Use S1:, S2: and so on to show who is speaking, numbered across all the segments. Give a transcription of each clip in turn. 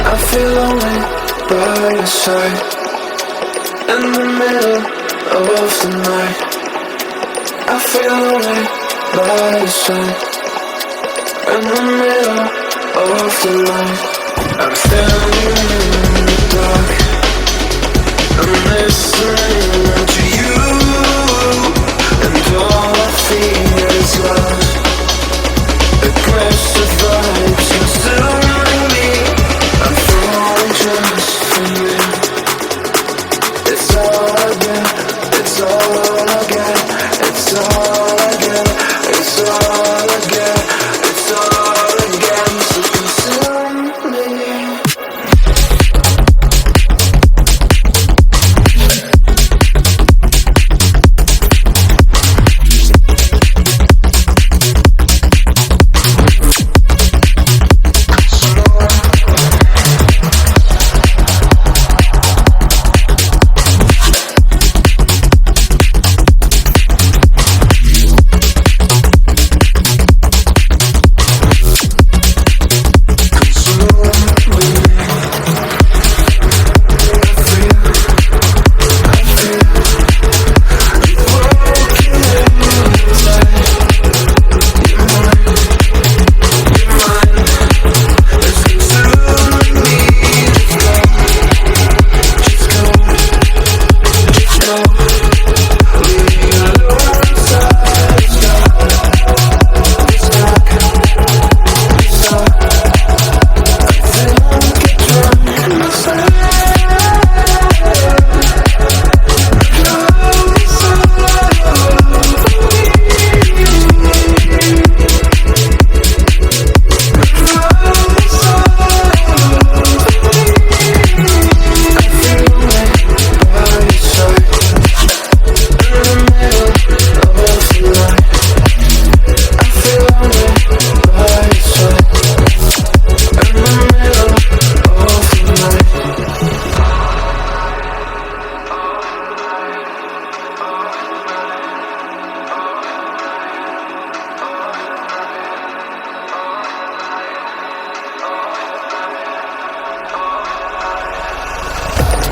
S1: I feel lonely by your side. In the middle of the night, I feel lonely by your side. In the middle of the night, I'm standing in the dark. I'm listening to you, and all I feel is love. Aggressive vibes consuming me. I'm falling just for you. It's all I get, it's all I get, it's all I get, it's all I get, it's all I get. So consume me.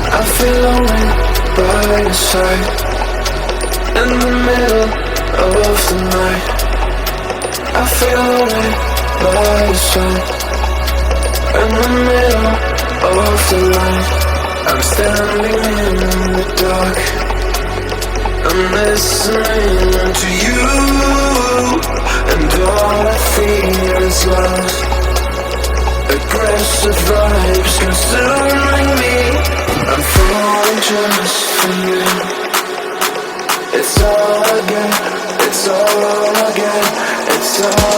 S1: I feel lonely by your side. In the middle of the night, I feel lonely by your side. In the middle of the night, I'm standing in the dark. I'm listening to you, and all I feel is love. Aggressive vibes consuming me. I'm falling just for you. It's all I get, it's all I get, it's all